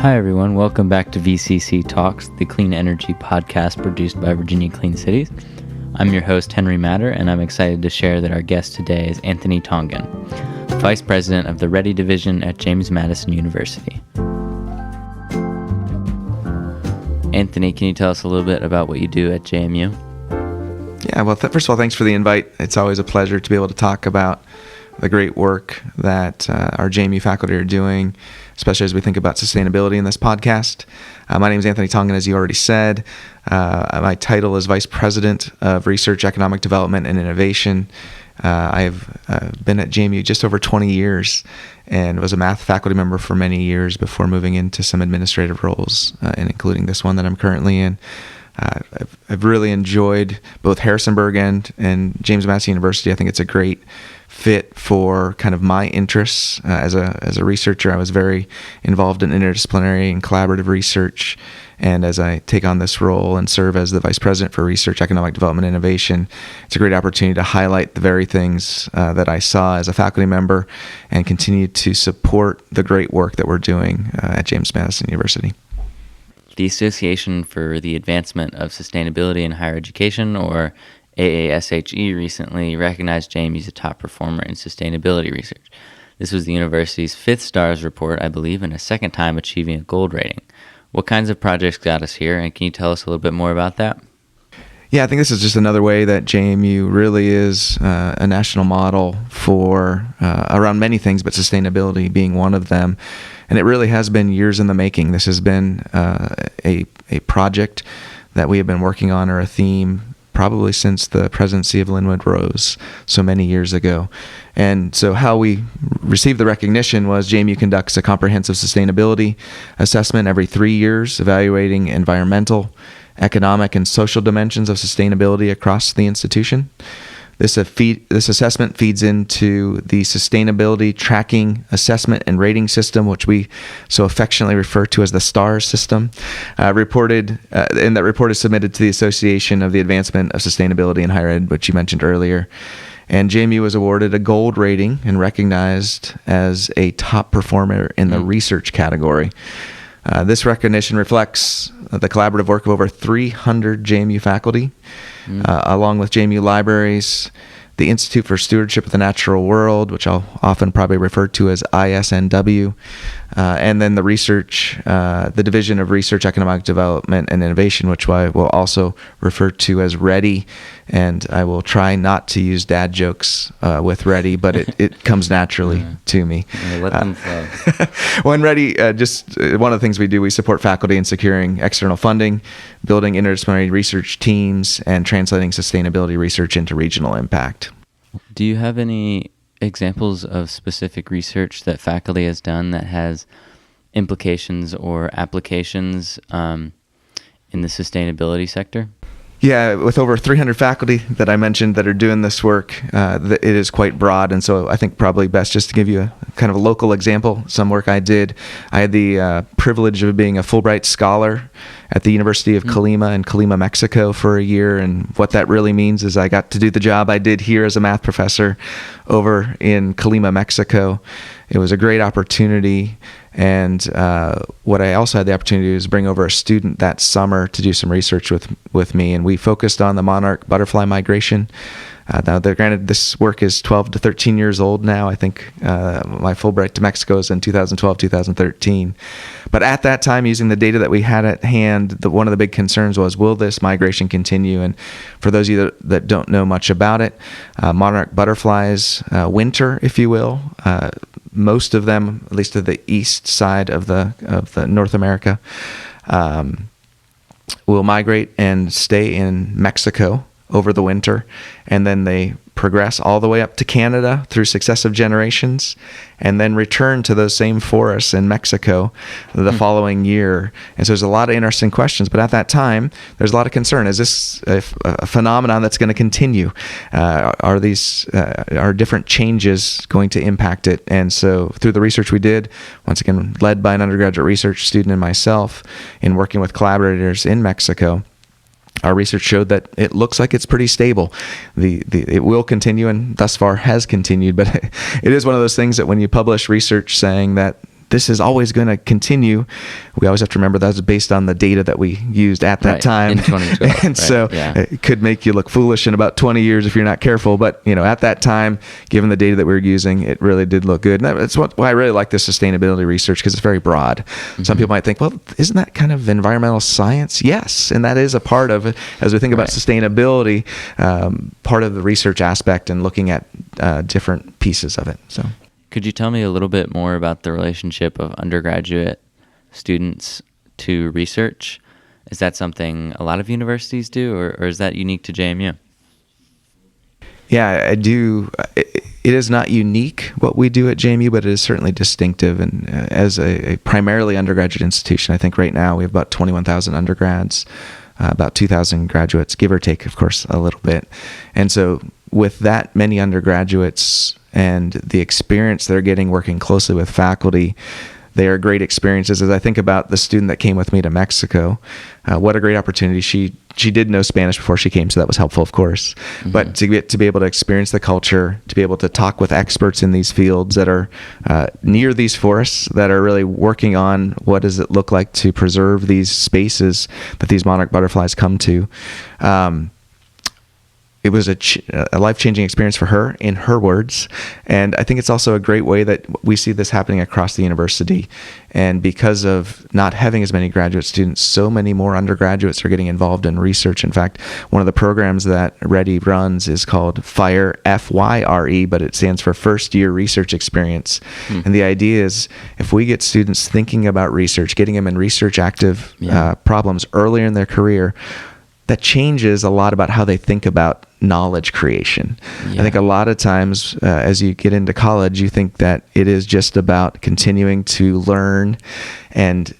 Hi everyone, welcome back to VCC Talks, the clean energy podcast produced by Virginia Clean Cities. I'm your host, Henry Matter, and I'm excited to share that our guest today is Anthony Tongen, Vice President of the REDI Division at James Madison University. Anthony, can you tell us a little bit about what you do at JMU? Yeah, well, first of all, thanks for the invite. It's always a pleasure to be able to talk about the great work that our JMU faculty are doing, especially as we think about sustainability in this podcast. My name is Anthony Tongen, as you already said. My title is Vice President of Research, Economic Development, and Innovation. I've been at JMU just over 20 years and was a math faculty member for many years before moving into some administrative roles, and including this one that I'm currently in. I've really enjoyed both Harrisonburg and James Madison University. I think it's a great fit for kind of my interests. As a researcher, I was very involved in interdisciplinary and collaborative research. And as I take on this role and serve as the Vice President for Research, Economic Development, and Innovation, it's a great opportunity to highlight the very things that I saw as a faculty member and continue to support the great work that we're doing at James Madison University. The Association for the Advancement of Sustainability in Higher Education, or AASHE, recently recognized JMU as a top performer in sustainability research. This was the university's 5th STARS report, I believe, and a second time achieving a gold rating. What kinds of projects got us here, and can you tell us a little bit more about that? Yeah, I think this is just another way that JMU really is a national model for around many things, but sustainability being one of them. And it really has been years in the making. This has been a project that we have been working on, or a theme, probably since the presidency of Linwood Rose so many years ago. And so how we received the recognition was JMU conducts a comprehensive sustainability assessment every 3 years, evaluating environmental, economic, and social dimensions of sustainability across the institution. This assessment feeds into the Sustainability Tracking Assessment and Rating System, which we so affectionately refer to as the STARS system. And that report is submitted to the Association of the Advancement of Sustainability in Higher Ed, which you mentioned earlier. And JMU was awarded a gold rating and recognized as a top performer in the research category. This recognition reflects the collaborative work of over 300 JMU faculty, along with JMU libraries, the Institute for Stewardship of the Natural World, which I'll often probably refer to as ISNW, and then the Division of Research, Economic Development, and Innovation, which I will also refer to as REDI. And I will try not to use dad jokes with REDI, but it comes naturally to me. Let them flow. Well, in REDI, just one of the things we do, we support faculty in securing external funding, building interdisciplinary research teams, and translating sustainability research into regional impact. Do you have any examples of specific research that faculty has done that has implications or applications in the sustainability sector? Yeah, with over 300 faculty that I mentioned that are doing this work, it is quite broad. And so I think probably best just to give you a kind of a local example, some work I did. I had the privilege of being a Fulbright scholar at the University of Colima in Colima, Mexico for a year. And what that really means is I got to do the job I did here as a math professor over in Colima, Mexico. It was a great opportunity. And what I also had the opportunity to do is bring over a student that summer to do some research with me. And we focused on the monarch butterfly migration. Now, granted, this work is 12 to 13 years old now. I think my Fulbright to Mexico is in 2012, 2013. But at that time, using the data that we had at hand, one of the big concerns was, will this migration continue? And for those of you that don't know much about it, monarch butterflies winter, if you will. Most of them, at least to the east side of the North America, will migrate and stay in Mexico over the winter, and then they progress all the way up to Canada through successive generations, and then return to those same forests in Mexico the following year. And so there's a lot of interesting questions, but at that time, there's a lot of concern. Is this a phenomenon that's going to continue? Are different changes going to impact it? And so through the research we did, once again, led by an undergraduate research student and myself, in working with collaborators in Mexico, our research showed that it looks like it's pretty stable. It will continue, and thus far has continued, but it is one of those things that when you publish research saying that this is always going to continue. We always have to remember that was based on the data that we used at that time. In 2012. And so it could make you look foolish in about 20 years if you're not careful. But, at that time, given the data that we were using, it really did look good. And that's why I really like this sustainability research, because it's very broad. Mm-hmm. Some people might think, well, isn't that kind of environmental science? Yes. And that is a part of it. As we think about sustainability, part of the research aspect and looking at different pieces of it. So, could you tell me a little bit more about the relationship of undergraduate students to research? Is that something a lot of universities do, or is that unique to JMU? Yeah, I do. It is not unique what we do at JMU, but it is certainly distinctive. And as a primarily undergraduate institution, I think right now we have about 21,000 undergrads, about 2,000 graduates, give or take, of course, a little bit. And so with that many undergraduates and the experience they're getting working closely with faculty, they are great experiences. As I think about the student that came with me to Mexico, what a great opportunity. She did know Spanish before she came, so that was helpful, of course. Mm-hmm. But to be able to experience the culture, to be able to talk with experts in these fields that are near these forests, that are really working on what does it look like to preserve these spaces that these monarch butterflies come to. It was a life-changing experience for her, in her words. And I think it's also a great way that we see this happening across the university. And because of not having as many graduate students, so many more undergraduates are getting involved in research. In fact, one of the programs that REDI runs is called FYRE, F-Y-R-E, but it stands for First Year Research Experience. And the idea is, if we get students thinking about research, getting them in research active problems earlier in their career, that changes a lot about how they think about knowledge creation. I think a lot of times as you get into college, you think that it is just about continuing to learn and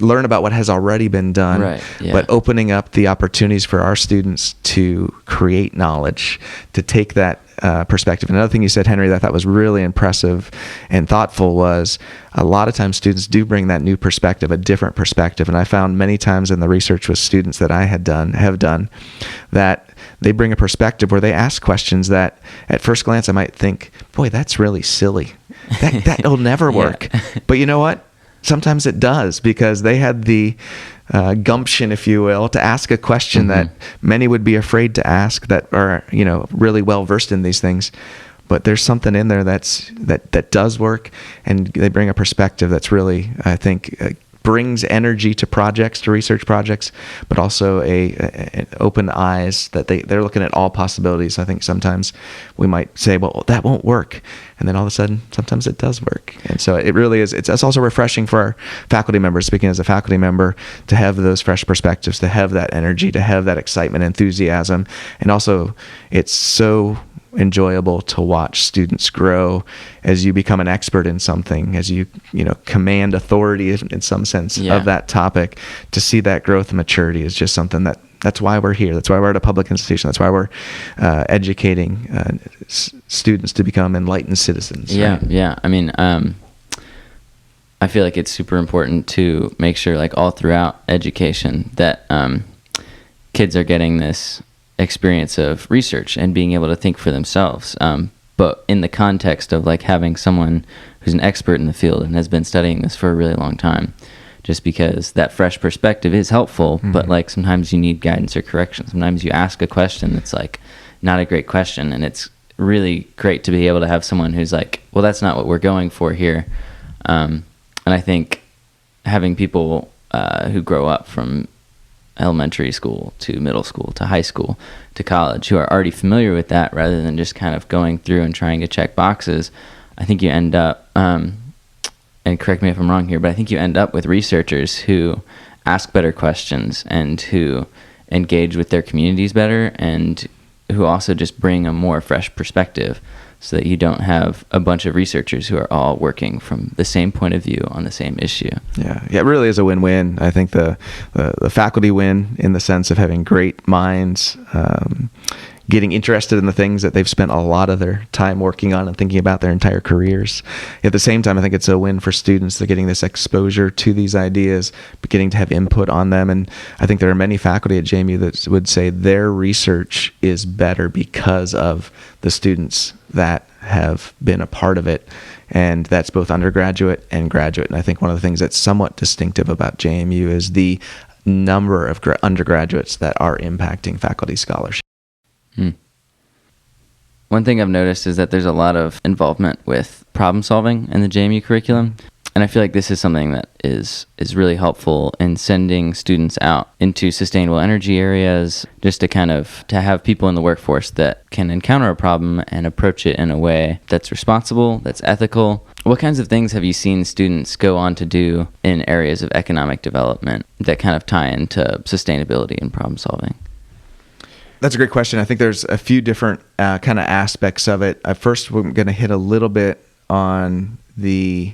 learn about what has already been done, but opening up the opportunities for our students to create knowledge, to take that perspective. Another thing you said, Henry, that I thought was really impressive and thoughtful was a lot of times students do bring that new perspective, a different perspective. And I found many times in the research with students that I have done, that they bring a perspective where they ask questions that at first glance I might think, boy, that's really silly. That'll never work. But you know what? Sometimes it does, because they had the gumption, if you will, to ask a question that many would be afraid to ask, that are really well versed in these things. But there's something in there that does work, and they bring a perspective that's really, I think, brings energy to research projects, but also an open eyes that they're looking at all possibilities. I think sometimes we might say, well, that won't work. And then all of a sudden, sometimes it does work. And so it really is. It's also refreshing for our faculty members, speaking as a faculty member, to have those fresh perspectives, to have that energy, to have that excitement, enthusiasm. And also, it's so enjoyable to watch students grow as you become an expert in something, as you command authority in some sense of that topic. To see that growth and maturity is just something that's why we're here. That's why we're at a public institution. That's why we're educating students to become enlightened citizens. Yeah. I mean, I feel like it's super important to make sure, like all throughout education, that kids are getting this experience of research and being able to think for themselves, but in the context of like having someone who's an expert in the field and has been studying this for a really long time, just because that fresh perspective is helpful. But like sometimes you need guidance or correction. Sometimes you ask a question that's like not a great question, and it's really great to be able to have someone who's like, well, that's not what we're going for here. And I think having people who grow up from elementary school to middle school to high school to college, who are already familiar with that, rather than just kind of going through and trying to check boxes, I think you end up, and correct me if I'm wrong here, but I think you end up with researchers who ask better questions and who engage with their communities better, and who also just bring a more fresh perspective, so that you don't have a bunch of researchers who are all working from the same point of view on the same issue. Yeah, it really is a win-win. I think the faculty win in the sense of having great minds, getting interested in the things that they've spent a lot of their time working on and thinking about their entire careers. At the same time, I think it's a win for students. They're getting this exposure to these ideas, but getting to have input on them. And I think there are many faculty at JMU that would say their research is better because of the students that have been a part of it. And that's both undergraduate and graduate. And I think one of the things that's somewhat distinctive about JMU is the number of undergraduates that are impacting faculty scholarship. One thing I've noticed is that there's a lot of involvement with problem solving in the JMU curriculum. And I feel like this is something that is really helpful in sending students out into sustainable energy areas, just to have people in the workforce that can encounter a problem and approach it in a way that's responsible, that's ethical. What kinds of things have you seen students go on to do in areas of economic development that kind of tie into sustainability and problem solving? That's a great question. I think there's a few different kind of aspects of it. First, we're going to hit a little bit on the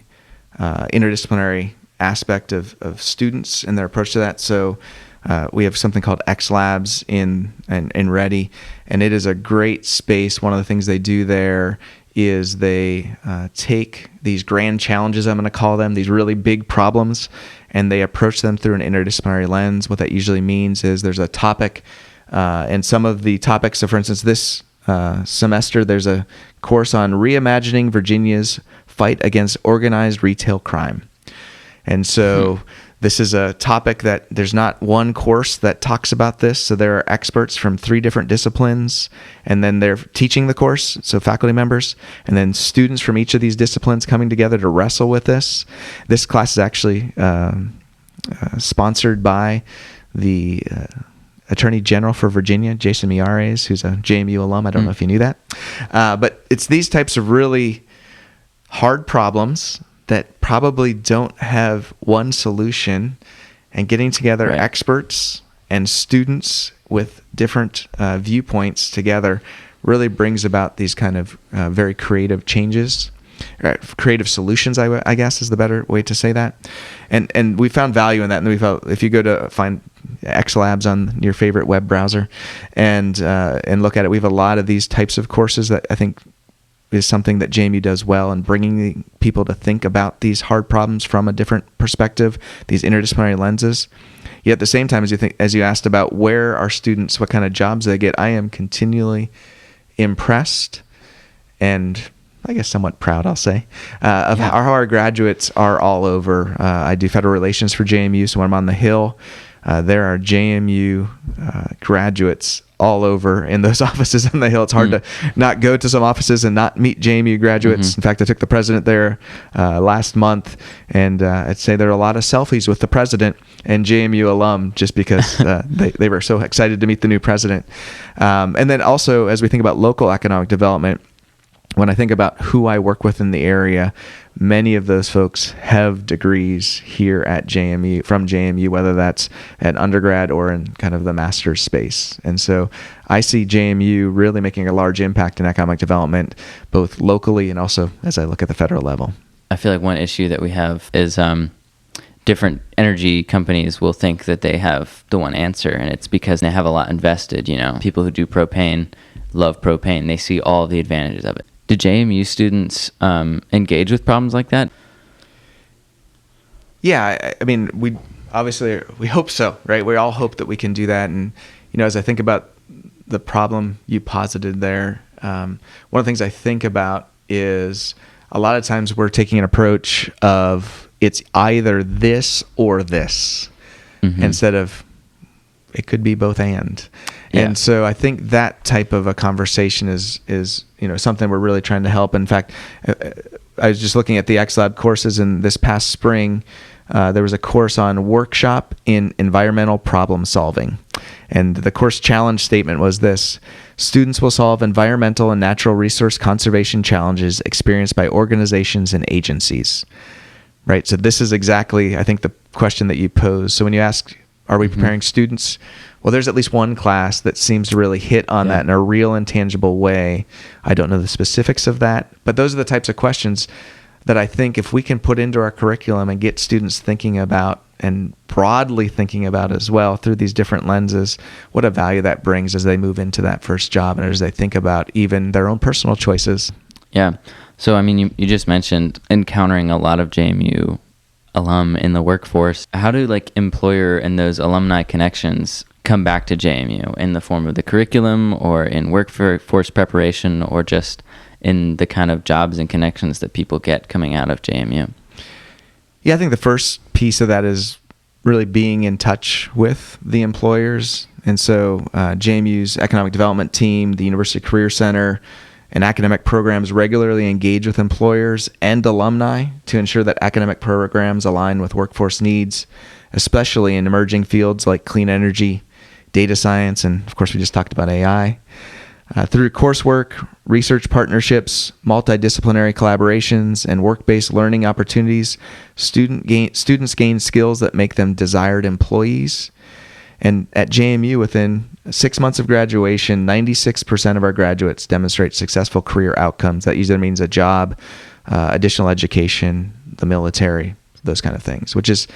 interdisciplinary aspect of students and their approach to that. So we have something called X Labs in REDI, and it is a great space. One of the things they do there is they take these grand challenges, I'm going to call them, these really big problems, and they approach them through an interdisciplinary lens. What that usually means is there's a topic, and some of the topics, so for instance, this semester there's a course on reimagining Virginia's fight against organized retail crime. And so this is a topic that there's not one course that talks about this. So there are experts from 3 different disciplines, and then they're teaching the course, so faculty members, and then students from each of these disciplines coming together to wrestle with this. This class is actually sponsored by the Attorney General for Virginia, Jason Miyares, who's a JMU alum. I don't know if you knew that. But it's these types of really hard problems that probably don't have one solution, and getting together experts and students with different viewpoints together really brings about these kind of very creative changes, creative solutions, I guess is the better way to say that. And we found value in that. And we felt if you go to find X Labs on your favorite web browser and look at it, we have a lot of these types of courses that I think is something that JMU does well, and bringing people to think about these hard problems from a different perspective, these interdisciplinary lenses. Yet at the same time, as you asked about where our students, what kind of jobs they get, I am continually impressed and I guess somewhat proud, I'll say, of how our graduates are all over. I do federal relations for JMU, so when I'm on the Hill, there are JMU graduates all over in those offices on the Hill. It's hard to not go to some offices and not meet JMU graduates. In fact, I took the president there last month, and I'd say there are a lot of selfies with the president and JMU alum just because they were so excited to meet the new president. And then also, as we think about local economic development, when I think about who I work with in the area, many of those folks have degrees here at JMU, from JMU, whether that's at undergrad or in kind of the master's space. And so I see JMU really making a large impact in economic development, both locally and also as I look at the federal level. I feel like one issue that we have is different energy companies will think that they have the one answer, and it's because they have a lot invested. People who do propane love propane. They see all of the advantages of it. Do JMU students engage with problems like that? Yeah, I mean, we hope so, right? We all hope that we can do that. And, as I think about the problem you posited there, one of the things I think about is a lot of times we're taking an approach of it's either this or this, instead of it could be both and. Yeah. And so I think that type of a conversation is something we're really trying to help. In fact, I was just looking at the XLab courses, and this past spring, there was a course on workshop in environmental problem solving. And the course challenge statement was this: students will solve environmental and natural resource conservation challenges experienced by organizations and agencies. Right? So this is exactly, I think, the question that you pose. So when you ask, are we preparing students? Well, there's at least one class that seems to really hit on that in a real and tangible way. I don't know the specifics of that, but those are the types of questions that I think if we can put into our curriculum and get students thinking about and broadly thinking about as well through these different lenses, what a value that brings as they move into that first job and as they think about even their own personal choices. Yeah. So, I mean, you just mentioned encountering a lot of JMU alum in the workforce. How do like employer and those alumni connections come back to JMU in the form of the curriculum or in workforce preparation or just in the kind of jobs and connections that people get coming out of JMU? Yeah, I think the first piece of that is really being in touch with the employers. And so JMU's economic development team, the University Career Center, and academic programs regularly engage with employers and alumni to ensure that academic programs align with workforce needs, especially in emerging fields like clean energy, data science, and of course we just talked about AI. Through coursework, research partnerships, multidisciplinary collaborations, and work-based learning opportunities, students gain skills that make them desired employees. And at JMU, within 6 months of graduation, 96% of our graduates demonstrate successful career outcomes. That usually means a job, additional education, the military, those kind of things, which is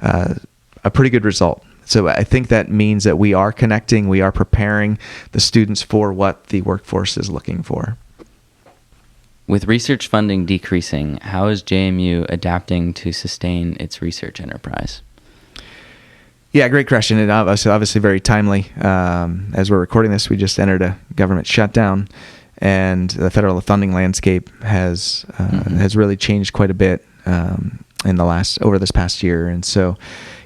a pretty good result. So I think that means that we are connecting, we are preparing the students for what the workforce is looking for. With research funding decreasing, how is JMU adapting to sustain its research enterprise? Yeah, great question. And obviously very timely. As we're recording this, we just entered a government shutdown, and the federal funding landscape has really changed quite a bit over this past year. And so,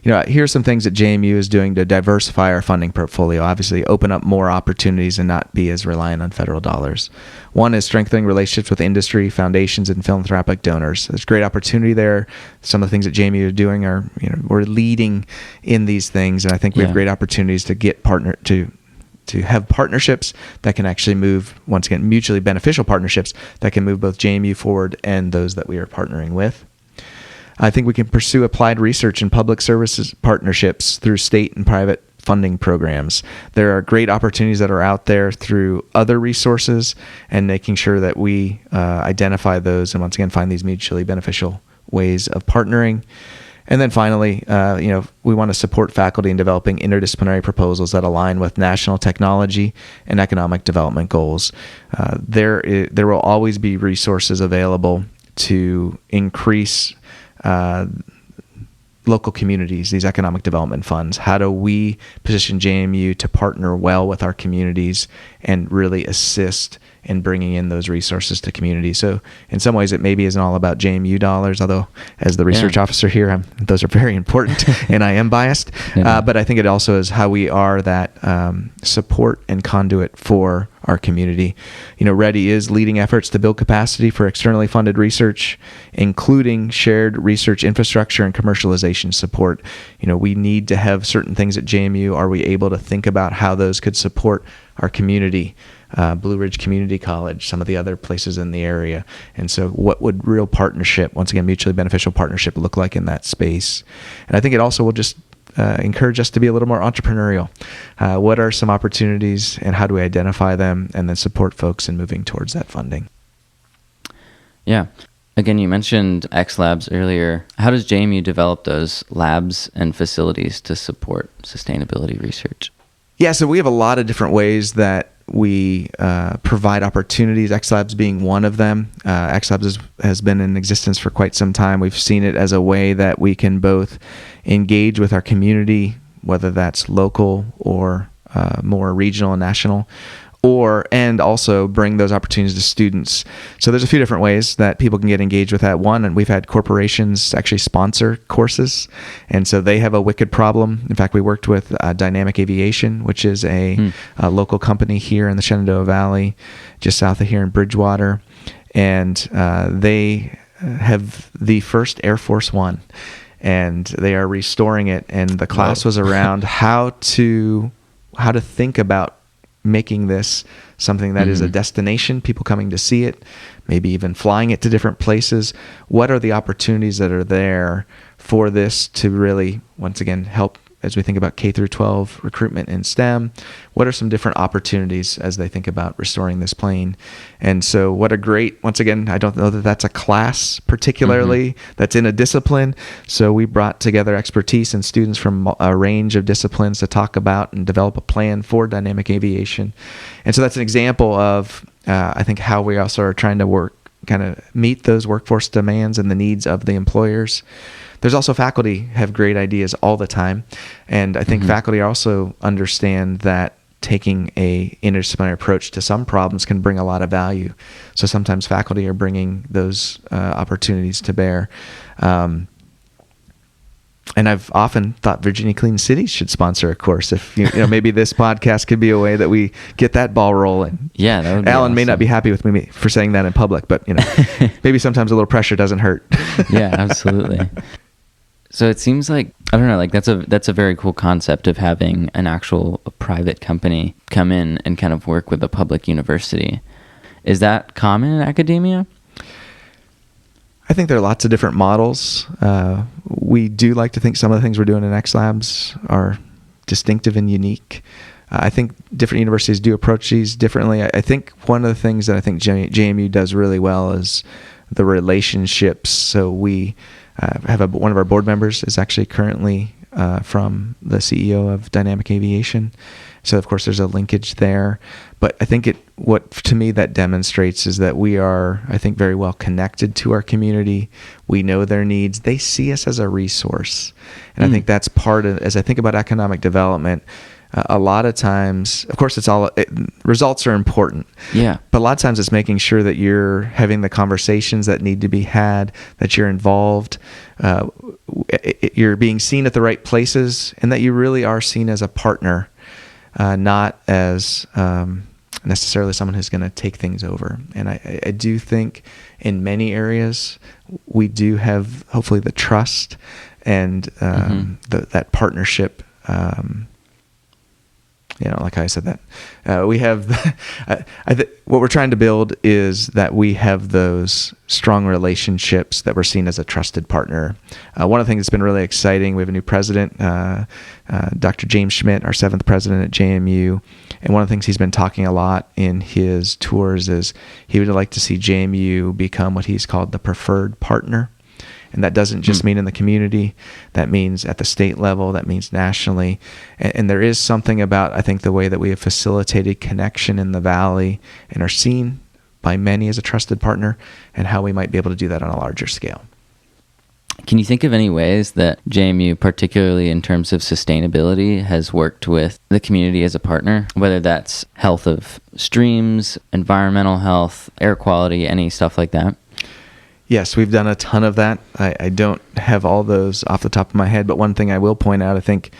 here are some things that JMU is doing to diversify our funding portfolio. Obviously, open up more opportunities and not be as reliant on federal dollars. One is strengthening relationships with industry, foundations, and philanthropic donors. There's great opportunity there. Some of the things that JMU is doing are, we're leading in these things, and I think we have great opportunities to get to have partnerships that can actually move, once again, mutually beneficial partnerships that can move both JMU forward and those that we are partnering with. I think we can pursue applied research and public services partnerships through state and private funding programs. There are great opportunities that are out there through other resources, and making sure that we identify those and once again find these mutually beneficial ways of partnering. And then finally, we want to support faculty in developing interdisciplinary proposals that align with national technology and economic development goals. There will always be resources available to increase local communities, these economic development funds. How do we position JMU to partner well with our communities and really assist in bringing in those resources to communities? So in some ways, it maybe isn't all about JMU dollars, although as the research officer here, those are very important and I am biased. But I think it also is how we are that support and conduit for our community. REDI is leading efforts to build capacity for externally funded research, including shared research infrastructure and commercialization support. We need to have certain things at JMU. Are we able to think about how those could support our community? Blue Ridge Community College, some of the other places in the area. And so what would real partnership, once again, mutually beneficial partnership look like in that space? And I think it also will just encourage us to be a little more entrepreneurial. What are some opportunities and how do we identify them and then support folks in moving towards that funding? Yeah. Again, you mentioned X Labs earlier. How does JMU develop those labs and facilities to support sustainability research? Yeah, so we have a lot of different ways that we provide opportunities, X Labs being one of them. X Labs has been in existence for quite some time. We've seen it as a way that we can both engage with our community, whether that's local or more regional and national, and also bring those opportunities to students. So there's a few different ways that people can get engaged with that. One, and we've had corporations actually sponsor courses, and so they have a wicked problem. In fact, we worked with Dynamic Aviation, which is a local company here in the Shenandoah Valley, just south of here in Bridgewater, and they have the first Air Force One, and they are restoring it. And the class was around how to think about making this something that is a destination, people coming to see it, maybe even flying it to different places. What are the opportunities that are there for this to really, once again, help as we think about K through 12 recruitment in STEM, what are some different opportunities as they think about restoring this plane? And so once again, I don't know that that's a class particularly that's in a discipline. So we brought together expertise and students from a range of disciplines to talk about and develop a plan for dynamic aviation. And so that's an example of, I think, how we also are trying to kind of meet those workforce demands and the needs of the employers. There's also faculty have great ideas all the time. And I think faculty also understand that taking a interdisciplinary approach to some problems can bring a lot of value. So sometimes faculty are bringing those opportunities to bear. And I've often thought Virginia Clean Cities should sponsor a course. If maybe this podcast could be a way that we get that ball rolling. Yeah, that would be Alan awesome. may not be happy with me for saying that in public, but maybe sometimes a little pressure doesn't hurt. Yeah, absolutely. So it seems like, I don't know, like that's a very cool concept of having an actual private company come in and kind of work with a public university. Is that common in academia? I think there are lots of different models. We do like to think some of the things we're doing in X Labs are distinctive and unique. I think different universities do approach these differently. I think one of the things that I think JMU does really well is the relationships. So we have one of our board members is actually currently from the CEO of Dynamic Aviation. So of course there's a linkage there, but I think what to me that demonstrates is that we are, I think, very well connected to our community. We know their needs. They see us as a resource. And I think that's part of, as I think about economic development, a lot of times, of course, results are important. Yeah. But a lot of times it's making sure that you're having the conversations that need to be had, that you're involved, you're being seen at the right places, and that you really are seen as a partner, not as necessarily someone who's going to take things over. And I do think in many areas we do have hopefully the trust and that partnership. Like I said, that we have what we're trying to build is that we have those strong relationships that we're seen as a trusted partner. One of the things that's been really exciting, we have a new president, Dr. James Schmidt, our 7th president at JMU. And one of the things he's been talking a lot in his tours is he would like to see JMU become what he's called the preferred partner. And that doesn't just mean in the community. That means at the state level. That means nationally. And there is something about, I think, the way that we have facilitated connection in the Valley and are seen by many as a trusted partner, and how we might be able to do that on a larger scale. Can you think of any ways that JMU, particularly in terms of sustainability, has worked with the community as a partner, whether that's health of streams, environmental health, air quality, any stuff like that? Yes, we've done a ton of that. I don't have all those off the top of my head, but one thing I will point out, I think,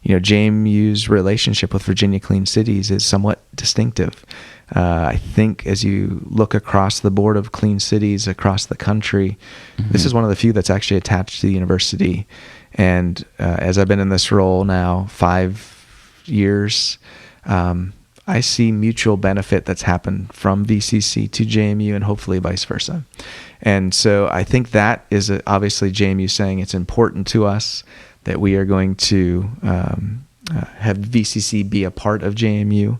JMU's relationship with Virginia Clean Cities is somewhat distinctive. I think as you look across the board of clean cities across the country, this is one of the few that's actually attached to the university. And as I've been in this role now 5 years, I see mutual benefit that's happened from VCC to JMU and hopefully vice versa. And so I think that is obviously JMU saying it's important to us that we are going to have VCC be a part of JMU,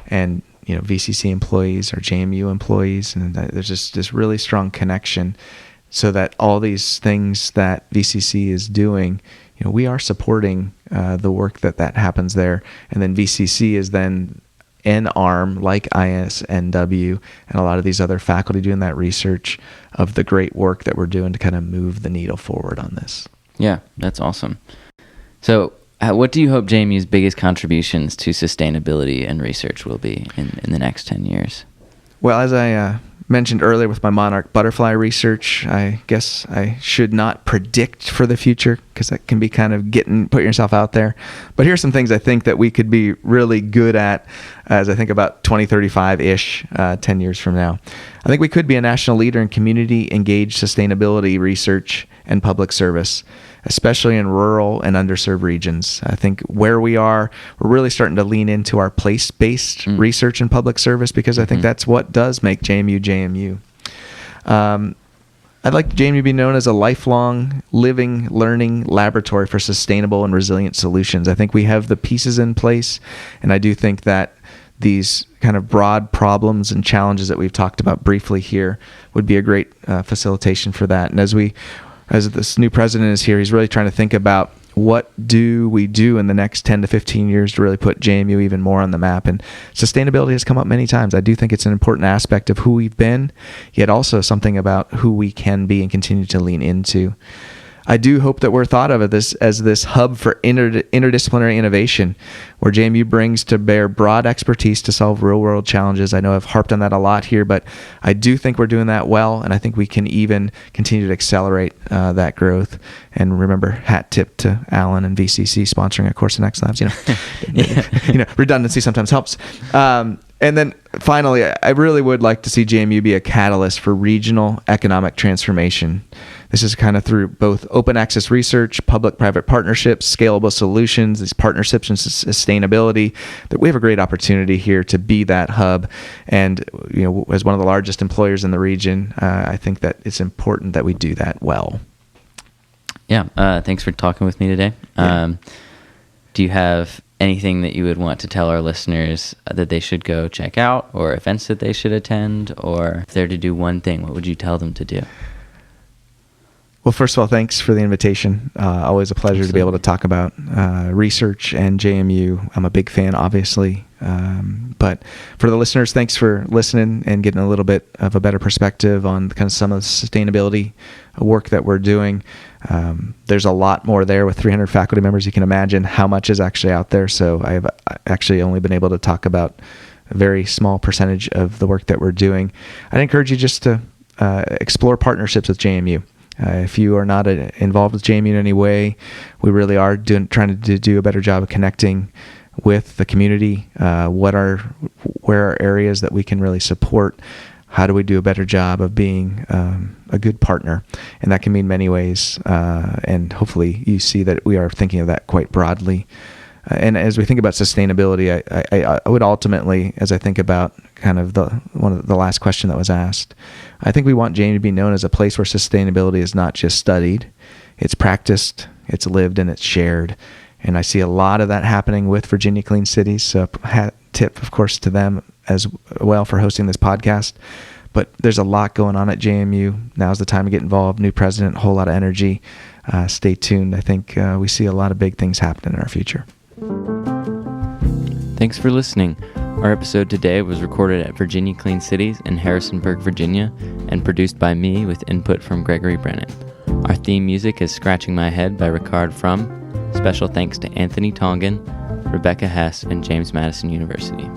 and VCC employees are JMU employees, and there's just this really strong connection, so that all these things that VCC is doing, we are supporting the work that happens there, and then VCC is then an arm like ISNW and a lot of these other faculty doing that research of the great work that we're doing to kind of move the needle forward on this. Yeah, that's awesome. So what do you hope JMU's biggest contributions to sustainability and research will be in the next 10 years? Well, as I mentioned earlier with my monarch butterfly research, I guess I should not predict for the future because that can be kind of put yourself out there. But here's some things I think that we could be really good at as I think about 2035-ish, 10 years from now. I think we could be a national leader in community-engaged sustainability research and public service, especially in rural and underserved regions. I think where we are, we're really starting to lean into our place-based research and public service, because I think that's what does make JMU JMU. I'd like JMU to be known as a lifelong, living, learning laboratory for sustainable and resilient solutions. I think we have the pieces in place, and I do think that these kind of broad problems and challenges that we've talked about briefly here would be a great facilitation for that. And as this new president is here, he's really trying to think about what do we do in the next 10 to 15 years to really put JMU even more on the map. And sustainability has come up many times. I do think it's an important aspect of who we've been, yet also something about who we can be and continue to lean into. I do hope that we're thought of as this hub for interdisciplinary innovation, where JMU brings to bear broad expertise to solve real-world challenges. I know I've harped on that a lot here, but I do think we're doing that well, and I think we can even continue to accelerate that growth. And remember, hat tip to Alan and VCC sponsoring a course in X Labs. Redundancy sometimes helps. And then finally, I really would like to see JMU be a catalyst for regional economic transformation. This is kind of through both open access research, public-private partnerships, scalable solutions, these partnerships and sustainability, that we have a great opportunity here to be that hub. And as one of the largest employers in the region, I think that it's important that we do that well. Yeah, thanks for talking with me today. Yeah. Do you have anything that you would want to tell our listeners that they should go check out, or events that they should attend, or if they're to do one thing, what would you tell them to do? Well, first of all, thanks for the invitation. Always a pleasure Absolutely. to be able to talk about research and JMU. I'm a big fan, obviously. But for the listeners, thanks for listening and getting a little bit of a better perspective on kind of some of the sustainability work that we're doing. There's a lot more there with 300 faculty members. You can imagine how much is actually out there. So I've actually only been able to talk about a very small percentage of the work that we're doing. I'd encourage you just to explore partnerships with JMU. If you are not involved with JMU in any way, we really are trying to do a better job of connecting with the community. Where are areas that we can really support? How do we do a better job of being a good partner? And that can mean many ways. And hopefully you see that we are thinking of that quite broadly. And as we think about sustainability, I would ultimately, as I think about kind of the last question that was asked, I think we want JMU to be known as a place where sustainability is not just studied, it's practiced, it's lived, and it's shared. And I see a lot of that happening with Virginia Clean Cities. So hat tip, of course, to them as well for hosting this podcast. But there's a lot going on at JMU. Now's the time to get involved. New president, a whole lot of energy. Stay tuned. I think we see a lot of big things happening in our future. Thanks for listening. Our episode today was recorded at Virginia Clean Cities in Harrisonburg, Virginia, and produced by me with input from Gregory Brennan. Our theme music is Scratching My Head by Ricard Frum. Special thanks to Anthony Tongen, Rebecca Hess, and James Madison University.